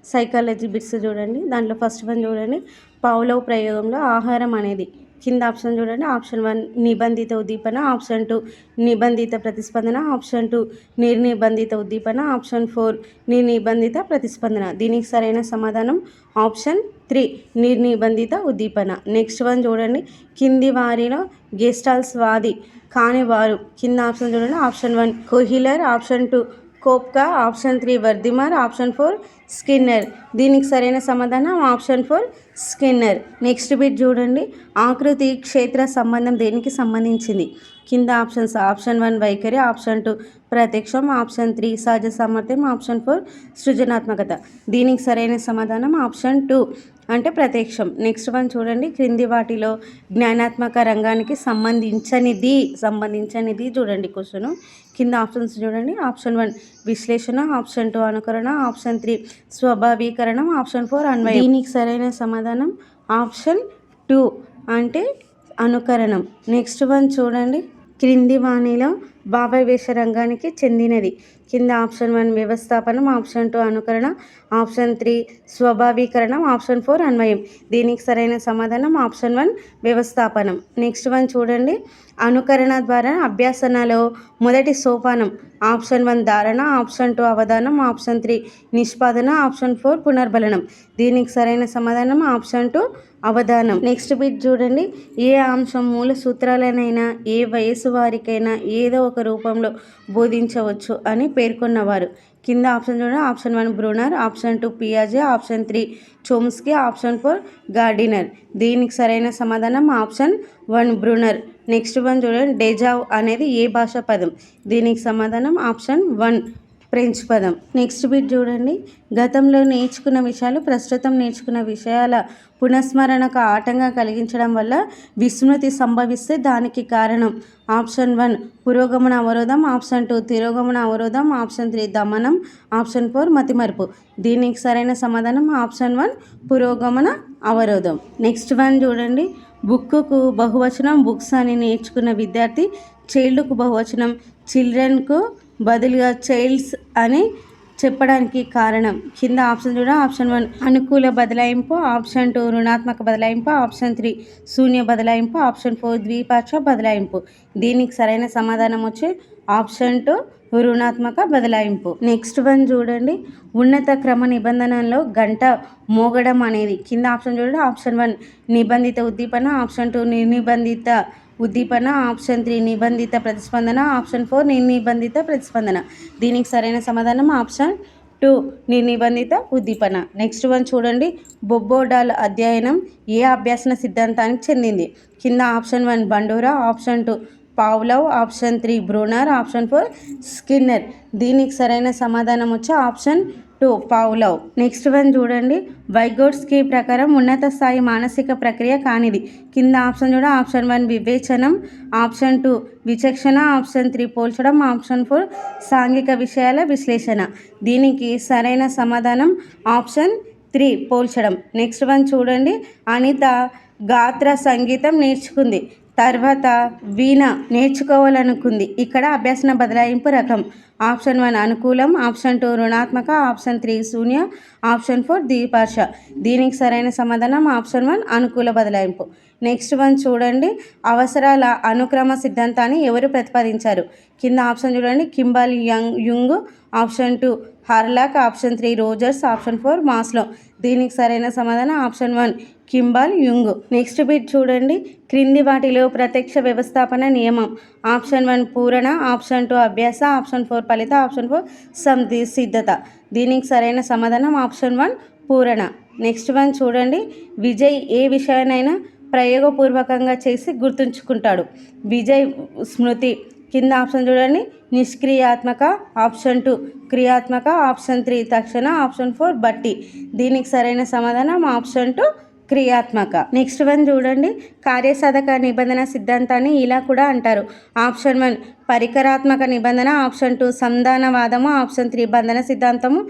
Psychology bits చూడండి. దాంట్లో first one చూడండి. పావ్లోవ్ ప్రయోగంలో ఆహారం అనేది కింద ఆప్షన్ చూడండి. ఆప్షన్ 1 నిబంధిత ఉద్దీపన, ఆప్షన్ 2 నిబంధిత ప్రతిస్పందన, ఆప్షన్ 2 నిర్నిబంధిత ఉద్దీపన, ఆప్షన్ 4 నిర్నిబంధిత ప్రతిస్పందన. దీనికి సరైన సమాధానం ఆప్షన్ 3 నిర్నిబంధిత ఉద్దీపన. నెక్స్ట్ వన్ చూడండి. కింది వారిలో గెస్టాల్స్ వాది కాని వారు కింద ఆప్షన్ చూడండి. Option 1 Kohler, option 2 Koffka, option 3 Wertheimer, option 4 Skinner. దీనికి సరైన సమాధానం ఆప్షన్ 4 స్కిన్నర్. నెక్స్ట్ బిట్ చూడండి. ఆకృతి క్షేత్ర సంబంధం దేనికి సంబంధించింది? కింద ఆప్షన్స్ ఆప్షన్ 1 వైఖరి, ఆప్షన్ 2 ప్రత్యక్షం, ఆప్షన్ 3 సహజ సామర్థ్యం, ఆప్షన్ 4 సృజనాత్మకత. దీనికి సరైన సమాధానం ఆప్షన్ 2 అంటే ప్రత్యక్షం. నెక్స్ట్ వన్ చూడండి. క్రింది వాటిలో జ్ఞానాత్మక రంగానికి సంబంధించనిది చూడండి క్వశ్చన్. కింద ఆప్షన్స్ చూడండి. ఆప్షన్ 1 విశ్లేషణ, ఆప్షన్ 2 అనుకరణ, ఆప్షన్ 3 స్వభావీకరణం, ఆప్షన్ 4 అన్వయం. దీనికి సరైన సమాధానం ఆప్షన్ 2 అంటే అనుకరణం. నెక్స్ట్ వన్ చూడండి. క్రింది వాణిలో భావావేశ రంగానికి చెందినది. కింద ఆప్షన్ 1 వ్యవస్థాపనం, ఆప్షన్ 2 అనుకరణ, ఆప్షన్ 3 స్వభావీకరణం, ఆప్షన్ 4 అన్వయం. దీనికి సరైన సమాధానం ఆప్షన్ 1 వ్యవస్థాపనం. నెక్స్ట్ వన్ చూడండి. అనుకరణ ద్వారా అభ్యాసనలో మొదటి సోపానం ఆప్షన్ 1 ధారణ, ఆప్షన్ 2 అవధానం, ఆప్షన్ 3 నిష్పాదన, ఆప్షన్ 4 పునర్బలనం. దీనికి సరైన సమాధానం ఆప్షన్ 2 అవధానం. నెక్స్ట్ బిట్ చూడండి. ఏ అంశం మూల సూత్రాలనైనా ఏ వయసు వారికైనా ఏదో ఒక రూపంలో బోధించవచ్చు అని పేర్కొన్నవారు. కింద ఆప్షన్ చూడండి. ఆప్షన్ 1 బ్రూనర్, ఆప్షన్ 2 పియాజే, ఆప్షన్ 3 చోమ్స్కీ, ఆప్షన్ 4 గార్డినర్. దీనికి సరైన సమాధానం ఆప్షన్ 1 బ్రూనర్. నెక్స్ట్ వన్ చూడండి. డెజావ్ అనేది ఏ భాష పదం? దీనికి సమాధానం ఆప్షన్ 1 ఫ్రెంచ్ పదం. నెక్స్ట్ బిట్ చూడండి. గతంలో నేర్చుకున్న విషయాలు ప్రస్తుతం నేర్చుకున్న విషయాల పునఃస్మరణకు ఆటంగా కలిగించడం వల్ల విస్మృతి సంభవిస్తే దానికి కారణం ఆప్షన్ 1 పురోగమన అవరోధం, ఆప్షన్ 2 తిరోగమన అవరోధం, ఆప్షన్ 3 దమనం, ఆప్షన్ 4 మతిమరుపు. దీనికి సరైన సమాధానం ఆప్షన్ 1 పురోగమన అవరోధం. నెక్స్ట్ వన్ చూడండి. బుక్కుకు బహువచనం బుక్స్ అని నేర్చుకున్న విద్యార్థి చైల్డ్కు బహువచనం చిల్డ్రన్కు బదులుగా చైల్డ్స్ అని చెప్పడానికి కారణం. కింద ఆప్షన్ చూడ. ఆప్షన్ 1 అనుకూల బదలాయింపు, ఆప్షన్ 2 రుణాత్మక బదలాయింపు, ఆప్షన్ 3 శూన్య బదలాయింపు, ఆప్షన్ 4 ద్విపార్శ్వ బదలాయింపు. దీనికి సరైన సమాధానం వచ్చి ఆప్షన్ 2 రుణాత్మక బదలాయింపు. నెక్స్ట్ వన్ చూడండి. ఉన్నత క్రమ నిబంధనలో గంట మోగడం అనేది కింద ఆప్షన్ చూడండి. ఆప్షన్ 1 నిబంధిత ఉద్దీపన, ఆప్షన్ 2 నిర్నిబంధిత ఉద్దీపన, ఆప్షన్ 3 నిబంధిత ప్రతిస్పందన, ఆప్షన్ 4 నిర్నిబంధిత ప్రతిస్పందన. దీనికి సరైన సమాధానం ఆప్షన్ 2 నిర్నిబంధిత ఉద్దీపన. నెక్స్ట్ వన్ చూడండి. బొబ్బోడాల్ అధ్యయనం ఏ అభ్యాసన సిద్ధాంతానికి చెందింది? కింద option 1 బండోరా, option 2 Pavlov, option 3 Bruner, option 4 Skinner. దీనికి సరైన సమాధానం వచ్చి ఆప్షన్ 2 పావ్లోవ్. నెక్స్ట్ వన్ చూడండి. వైగోట్స్కీ ప్రకారం ఉన్నత స్థాయి మానసిక ప్రక్రియ కానిది. కింద ఆప్షన్ చూడ. ఆప్షన్ 1 వివేచనం, ఆప్షన్ 2 విచక్షణ, ఆప్షన్ 3 పోల్చడం, ఆప్షన్ 4 సాంఘిక విషయాల విశ్లేషణ. దీనికి సరైన సమాధానం ఆప్షన్ 3 పోల్చడం. నెక్స్ట్ వన్ చూడండి. అనిత గాత్ర సంగీతం నేర్చుకుంది, తర్వాత వీణ నేర్చుకోవాలనుకుంది. ఇక్కడ అభ్యసన బదలాయింపు రకం ఆప్షన్ 1 అనుకూలం, ఆప్షన్ 2 రుణాత్మక, ఆప్షన్ 3 శూన్య, ఆప్షన్ 4 ద్విపార్శ్వ. దీనికి సరైన సమాధానం ఆప్షన్ 1 అనుకూల బదలాయింపు. నెక్స్ట్ వన్ చూడండి. అవసరాల అనుక్రమ సిద్ధాంతాన్ని ఎవరు ప్రతిపాదించారు? కింద ఆప్షన్ చూడండి. Kimball Young, option 2 Hurlock, option 3 Rogers, option 4 Maslow. దీనికి సరైన సమాధానం option 1 Kimball Young. Next bit చూడండి. క్రింది వాటిలో ప్రత్యక్ష వ్యవస్థాపన నియమం ఆప్షన్ 1 పూరణ, ఆప్షన్ 2 అభ్యాస, ఆప్షన్ 4 ఫలిత, ఆప్షన్ 4 సంసిద్ధత. దీనికి సరైన సమాధానం ఆప్షన్ 1 పూరణ. నెక్స్ట్ వన్ చూడండి. విజయ్ ఏ విషయానైనా ప్రయోగపూర్వకంగా చేసి గుర్తుంచుకుంటాడు. విజయ్ స్మృతి. కింద ఆప్షన్ చూడండి. నిష్క్రియాత్మక, ఆప్షన్ 2 క్రియాత్మక, ఆప్షన్ 3 తక్షణ, ఆప్షన్ 4 బట్టి. దీనికి సరైన సమాధానం ఆప్షన్ 2 క్రియాత్మక. నెక్స్ట్ వన్ చూడండి. కార్యసాధక నిబంధన సిద్ధాంతాన్ని ఇలా కూడా అంటారు. ఆప్షన్ 1 పరికరాత్మక నిబంధన, ఆప్షన్ 2 సంధానవాదము, ఆప్షన్ 3 బంధన సిద్ధాంతము,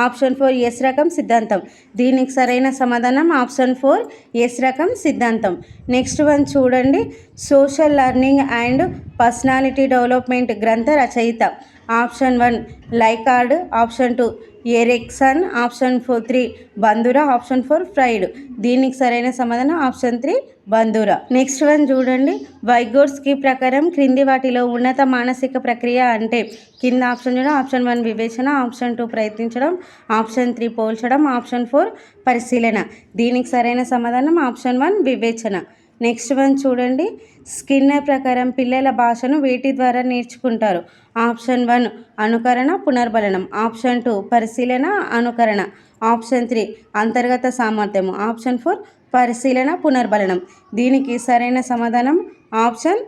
ఆప్షన్ 4 ఎస్ రకం సిద్ధాంతం. దీనికి సరైన సమాధానం ఆప్షన్ 4 ఎస్ రకం సిద్ధాంతం. నెక్స్ట్ వన్ చూడండి. Social learning and personality development గ్రంథ రచయిత option 1 Likert, option 2 Erikson, option 3 Bandura, option 4 Freud. దీనికి సరైన సమాధానం ఆప్షన్ 3 బంధుర. నెక్స్ట్ వన్ చూడండి, వైగోట్స్కీ ప్రకారం క్రింది వాటిలో ఉన్నత మానసిక ప్రక్రియ అంటే కింద ఆప్షన్ చూడండి. ఆప్షన్ 1 వివేచన, ఆప్షన్ 2 ప్రయత్నించడం, ఆప్షన్ 3 పోల్చడం, ఆప్షన్ 4 పరిశీలన. దీనికి సరైన సమాధానం ఆప్షన్ 1 వివేచన. నెక్స్ట్ వన్ చూడండి, స్కిన్నర్ ప్రకారం పిల్లల భాషను వేటి ద్వారా నేర్చుకుంటారు? ఆప్షన్ 1 అనుకరణ, పునర్బలనం, ఆప్షన్ 2 పరిశీలన, అనుకరణ, ఆప్షన్ 3 అంతర్గత సామర్థ్యము, ఆప్షన్ 4 పరిశీలన, పునర్బలనం. దీనికి సరైన సమాధానం ఆప్షన్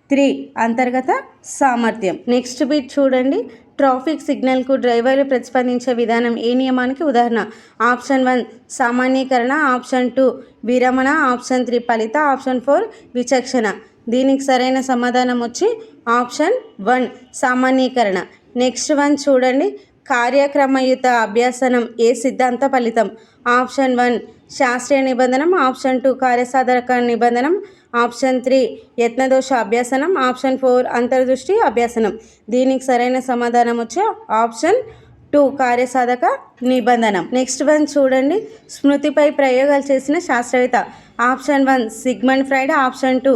3 అంతర్గత సామర్థ్యం. నెక్స్ట్ బిట్ చూడండి, ట్రాఫిక్ సిగ్నల్కు డ్రైవర్లు ప్రతిస్పందించే విధానం ఏ నియమానికి ఉదాహరణ? ఆప్షన్ 1 సామాన్యీకరణ, ఆప్షన్ 2 విరమణ, ఆప్షన్ 3 ఫలిత, ఆప్షన్ 4 విచక్షణ. దీనికి సరైన సమాధానం వచ్చి ఆప్షన్ 1 సామాన్యీకరణ. నెక్స్ట్ వన్ చూడండి, కార్యక్రమయుత అభ్యాసనం ఏ సిద్ధాంత ఫలితం? ఆప్షన్ 1 శాస్త్రీయ నిబంధనం, ఆప్షన్ 2 కార్యసాధక నిబంధనం, ఆప్షన్ 3 యత్నదోష అభ్యాసనం, ఆప్షన్ 4 అంతర్దృష్టి అభ్యాసనం. దీనికి సరైన సమాధానం వచ్చి ఆప్షన్ 2 కార్యసాధక నిబంధనం. నెక్స్ట్ వన్ చూడండి, స్మృతిపై ప్రయోగాలు చేసిన శాస్త్రవేత్త? Option 1 Sigmund Freud, option 2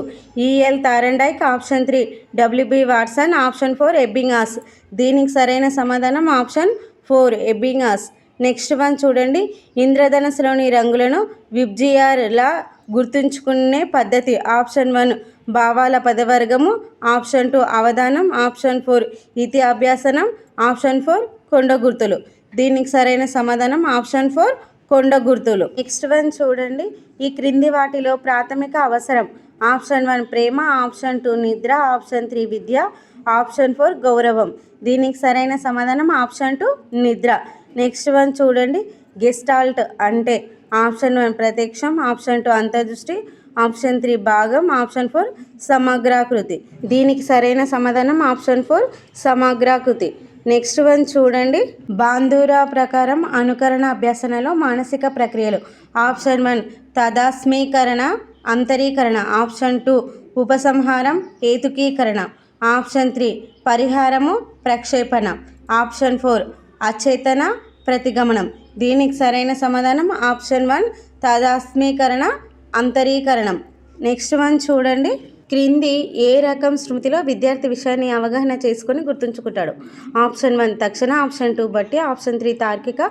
E L Thorndike, option 3 W B Watson, option 4 Ebbinghaus. దీనికి సరైన సమాధానం ఆప్షన్ 4 ఎబ్బింగాస్. నెక్స్ట్ వన్ చూడండి, ఇంద్రధనస్సులోని రంగులను విబ్జిఆర్లా గుర్తుంచుకునే పద్ధతి? ఆప్షన్ 1 భావాల పదవర్గము, ఆప్షన్ 2 అవధానం, ఆప్షన్ 4 ఇతి అభ్యాసనం, ఆప్షన్ 4 కొండ గుర్తులు. దీనికి సరైన సమాధానం ఆప్షన్ 4 కొండ గుర్తులు. నెక్స్ట్ వన్ చూడండి, ఈ క్రింది వాటిలో ప్రాథమిక అవసరం? ఆప్షన్ 1 ప్రేమ, ఆప్షన్ 2 నిద్ర, ఆప్షన్ 3 విద్య, ఆప్షన్ 4 గౌరవం. దీనికి సరైన సమాధానం ఆప్షన్ 2 నిద్ర. నెక్స్ట్ వన్ చూడండి, గెస్టాల్ట్ అంటే? ఆప్షన్ 1 ప్రత్యక్షం, ఆప్షన్ 2 అంతర్దృష్టి, ఆప్షన్ 3 భాగం, ఆప్షన్ 4 సమగ్రాకృతి. దీనికి సరైన సమాధానం ఆప్షన్ 4 సమగ్రాకృతి. నెక్స్ట్ వన్ చూడండి, బాంధురా ప్రకారం అనుకరణ అభ్యసనలో మానసిక ప్రక్రియలు? ఆప్షన్ 1 తదాస్మీకరణ, అంతరీకరణ, ఆప్షన్ 2 ఉపసంహారం, హేతుకీకరణ, ఆప్షన్ 3 పరిహారము, ప్రక్షేపణ, ఆప్షన్ 4 అచేతన ప్రతిగమనం. దీనికి సరైన సమాధానం ఆప్షన్ 1 తదాస్మీకరణ, అంతరీకరణం. నెక్స్ట్ వన్ చూడండి, క్రింది ఏ రకం స్మృతిలో విద్యార్థి విషయాన్ని అవగాహన చేసుకొని గుర్తుంచుకుంటాడు? ఆప్షన్ 1 తక్షణ, ఆప్షన్ 2 బట్టి, ఆప్షన్ 3 తార్కిక,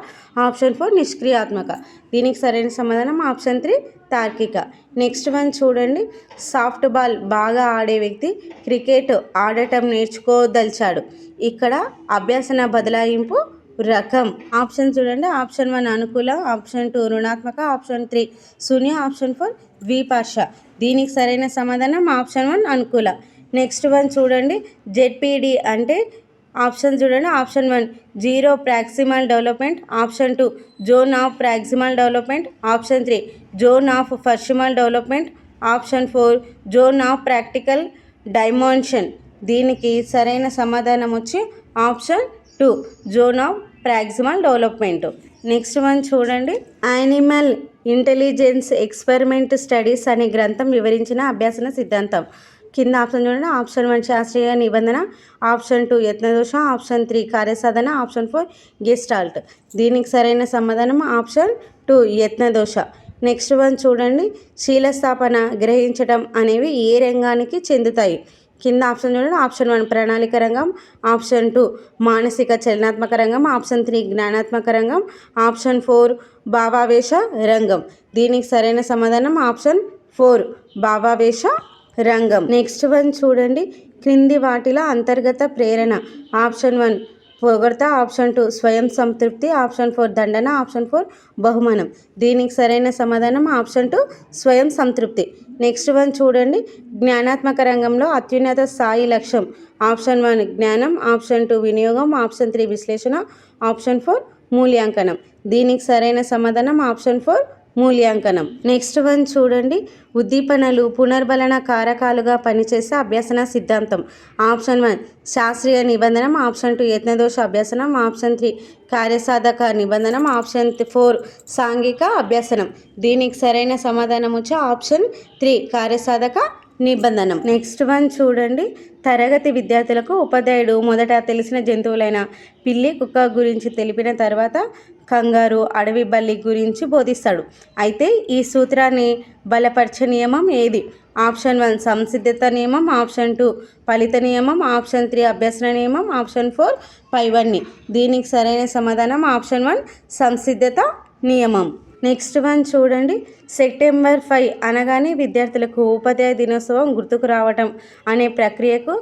ఆప్షన్ 4 నిష్క్రియాత్మక. దీనికి సరైన సమాధానం ఆప్షన్ 3 తార్కిక. నెక్స్ట్ వన్ చూడండి, సాఫ్ట్ బాల్ బాగా ఆడే వ్యక్తి క్రికెట్ ఆడటం నేర్చుకోదలిచాడు. ఇక్కడ అభ్యసన బదలాయింపు రకం? ఆప్షన్ చూడండి, ఆప్షన్ 1 అనుకూల, ఆప్షన్ 2 రుణాత్మక, ఆప్షన్ 3 శూన్య, ఆప్షన్ 4 ద్విపార్ష. దీనికి సరైన సమాధానం ఆప్షన్ 1 అనుకూల. నెక్స్ట్ వన్ చూడండి, జెడ్పీడి అంటే? ఆప్షన్ చూడండి, option 1 zero proximal development, option 2 zone of proximal development, option 3 zone of proximal development, option 4 zone of practical dimension. దీనికి సరైన సమాధానం వచ్చి option 2 zone of proximal development. Next one చూడండి, animal intelligence experiment studies అనే గ్రంథం వివరించిన అభ్యాసన సిద్ధాంతం? కింద ఆప్షన్ చూడండి, ఆప్షన్ 1 శాస్త్రీయ నిబంధన, ఆప్షన్ 2 యత్నదోష, ఆప్షన్ 3 కార్యసాధన, ఆప్షన్ 4 గెస్టాల్ట్. దీనికి సరైన సమాధానం ఆప్షన్ 2 యత్నదోష. నెక్స్ట్ వన్ చూడండి, శీలస్థాపన, గ్రహించటం అనేవి ఏ రంగానికి చెందుతాయి? కింద ఆప్షన్ చూడండి, ఆప్షన్ 1 ప్రణాళిక రంగం, ఆప్షన్ 2 మానసిక చలనాత్మక రంగం, ఆప్షన్ 3 జ్ఞానాత్మక రంగం, ఆప్షన్ 4 భావావేశ రంగం. దీనికి సరైన సమాధానం ఆప్షన్ 4 భావావేశ రంగం. నెక్స్ట్ వన్ చూడండి, క్రింది వాటిలో అంతర్గత ప్రేరణ? ఆప్షన్ 1 పొగడ్త, ఆప్షన్ 2 స్వయం సంతృప్తి, ఆప్షన్ 4 దండన, ఆప్షన్ 4 బహుమానం. దీనికి సరైన సమాధానం ఆప్షన్ 2 స్వయం సంతృప్తి. నెక్స్ట్ వన్ చూడండి, జ్ఞానాత్మక రంగంలో అత్యున్నత స్థాయి లక్ష్యం? ఆప్షన్ 1 జ్ఞానం, ఆప్షన్ 2 వినియోగం, ఆప్షన్ 3 విశ్లేషణ, ఆప్షన్ 4 మూల్యాంకనం. దీనికి సరైన సమాధానం ఆప్షన్ 4 మూల్యాంకనం. నెక్స్ట్ వన్ చూడండి, ఉద్దీపనలు పునర్బలన కారకాలుగా పనిచేసే అభ్యసన సిద్ధాంతం? ఆప్షన్ 1 శాస్త్రీయ నిబంధనం, ఆప్షన్ 2 యత్నదోష అభ్యసనం, ఆప్షన్ 3 కార్యసాధక నిబంధనం, ఆప్షన్ 4 సాంఘిక అభ్యసనం. దీనికి సరైన సమాధానం వచ్చి ఆప్షన్ 3 కార్యసాధక నిబంధనం. నెక్స్ట్ వన్ చూడండి. తరగతి విద్యార్థులకు ఉపాధ్యాయుడు మొదట తెలిసిన జంతువులైన పిల్లి, కుక్క గురించి తెలిపిన తర్వాత కంగారు, అడవి బల్లి గురించి బోధిస్తాడు. అయితే ఈ సూత్రాన్ని బలపరిచే నియమం ఏది? ఆప్షన్ 1 సంసిద్ధత నియమం, ఆప్షన్ 2 ఫలిత నియమం, ఆప్షన్ 3 అభ్యసన నియమం, ఆప్షన్ 4 పైవన్నీ. దీనికి సరైన సమాధానం ఆప్షన్ 1 సంసిద్ధత నియమం. నెక్స్ట్ వన్ చూడండి. సెప్టెంబర్ 5 అనగానే విద్యార్థులకు ఉపాధ్యాయ దినోత్సవం గుర్తుకు రావటం అనే ప్రక్రియకు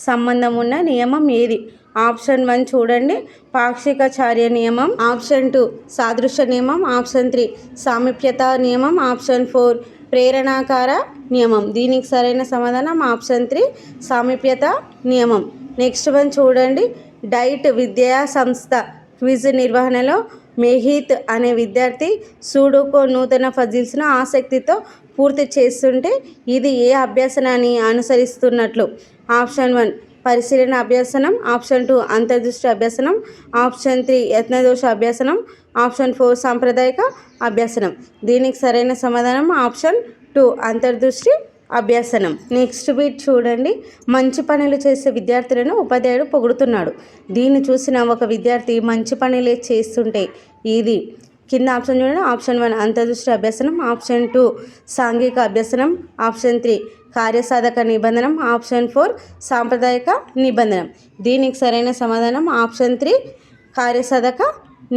సంబంధం ఉన్న నియమం ఏది? ఆప్షన్ 1 చూడండి పాక్షికాచార్య నియమం, ఆప్షన్ 2 సాదృశ్య నియమం, ఆప్షన్ 3 సామీప్యత నియమం, ఆప్షన్ 4 ప్రేరణాకార నియమం. దీనికి సరైన సమాధానం ఆప్షన్ 3 సామీప్యత నియమం. నెక్స్ట్ వన్ చూడండి. డైట్ విద్యా సంస్థ క్విజ్ నిర్వహణలో మెహీత్ అనే విద్యార్థి సూడోకో నూతన పజిల్స్ను ఆసక్తితో పూర్తి చేస్తుంటే ఇది ఏ అభ్యసనాన్ని అనుసరిస్తున్నట్లు? ఆప్షన్ 1 పరిశీలన అభ్యసనం, ఆప్షన్ 2 అంతర్దృష్టి అభ్యసనం, ఆప్షన్ 3 యత్నదోష అభ్యసనం, ఆప్షన్ 4 సాంప్రదాయిక అభ్యసనం. దీనికి సరైన సమాధానం ఆప్షన్ 2 అంతర్దృష్టి అభ్యసనం. నెక్స్ట్ బిట్ చూడండి. మంచి పనులు చేసే విద్యార్థులను ఉపాధ్యాయుడు పొగుడుతున్నాడు. దీన్ని చూసిన ఒక విద్యార్థి మంచి పనులే చేస్తుంటే ఇది కింద ఆప్షన్ చూడండి. ఆప్షన్ 1 అంతర్దృష్టి అభ్యసనం, ఆప్షన్ 2 సాంఘిక అభ్యసనం, ఆప్షన్ 3 కార్యసాధక నిబంధనం, ఆప్షన్ 4 సాంప్రదాయిక నిబంధనం. దీనికి సరైన సమాధానం ఆప్షన్ 3 కార్యసాధక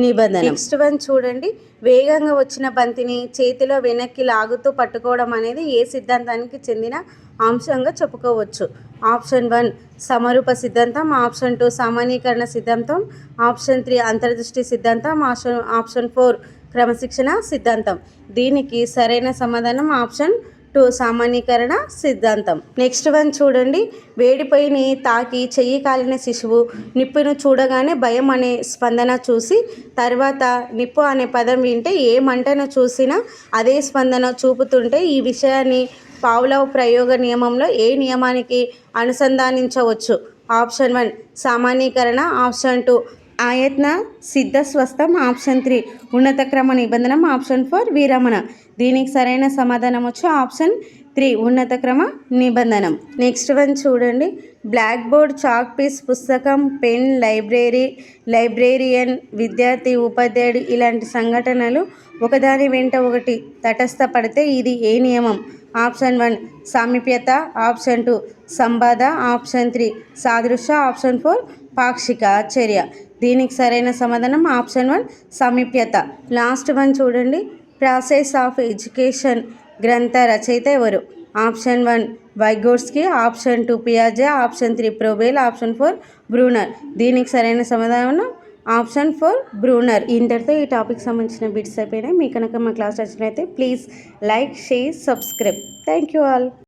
నిబంధన. నెక్స్ట్ వన్ చూడండి. వేగంగా వచ్చిన బంతిని చేతిలో వెనక్కి లాగుతూ పట్టుకోవడం అనేది ఏ సిద్ధాంతానికి చెందిన అంశంగా చెప్పుకోవచ్చు? ఆప్షన్ 1 సమరూప సిద్ధాంతం, ఆప్షన్ 2 సామాన్యీకరణ సిద్ధాంతం, ఆప్షన్ 3 అంతర్దృష్టి సిద్ధాంతం, ఆప్షన్ 4 క్రమశిక్షణ సిద్ధాంతం. దీనికి సరైన సమాధానం ఆప్షన్ 2 సామాన్యీకరణ సిద్ధాంతం. నెక్స్ట్ వన్ చూడండి. వేడిపోయిని తాకి చెయ్యి కాలిన శిశువు నిప్పును చూడగానే భయం అనే స్పందన చూసి తర్వాత నిప్పు అనే పదం వింటే ఏ మంటను చూసినా అదే స్పందన చూపుతుంటే ఈ విషయాన్ని పావ్లోవ్ ప్రయోగ నియమంలో ఏ నియమానికి అనుసంధానించవచ్చు? ఆప్షన్ 1 సామాన్యీకరణ, ఆప్షన్ 2 ఆయత్న సిద్ధ స్వస్థం, ఆప్షన్ 3 ఉన్నత క్రమ నిబంధనం, ఆప్షన్ 4 విరమణ. దీనికి సరైన సమాధానం వచ్చి ఆప్షన్ 3 ఉన్నత క్రమ నిబంధనం. నెక్స్ట్ వన్ చూడండి. బ్లాక్ బోర్డ్, చాక్ పీస్, పుస్తకం, పెన్, లైబ్రేరియన్, విద్యార్థి, ఉపాధ్యాయుడు ఇలాంటి సంఘటనలు ఒకదాని వెంట ఒకటి తటస్థపడితే ఇది ఏ నియమం? ఆప్షన్ 1 సామీప్యత, ఆప్షన్ 2 సంబాధ, ఆప్షన్ 3 సాదృశ్య, ఆప్షన్ 4 పాక్షిక చర్య. దీనికి సరైన సమాధానం ఆప్షన్ 1 సామీప్యత. లాస్ట్ వన్ చూడండి. ప్రాసెస్ ఆఫ్ ఎడ్యుకేషన్ గ్రంథ రచయిత ఎవరు? ఆప్షన్ 1 వైగోట్స్కీ, ఆప్షన్ 2 పియాజే, ఆప్షన్ 3 ప్రోబెల్, ఆప్షన్ 4 బ్రూనర్. దీనికి సరైన సమాధానం ఆప్షన్ 4 బ్రూనర్. ఇంతటితో ఈ టాపిక్ సంబంధించిన బిట్స్ అయిపోయినాయి. మీకు కనుక మా క్లాస్ నచ్చినట్లయితే please like, share, subscribe. Thank you all.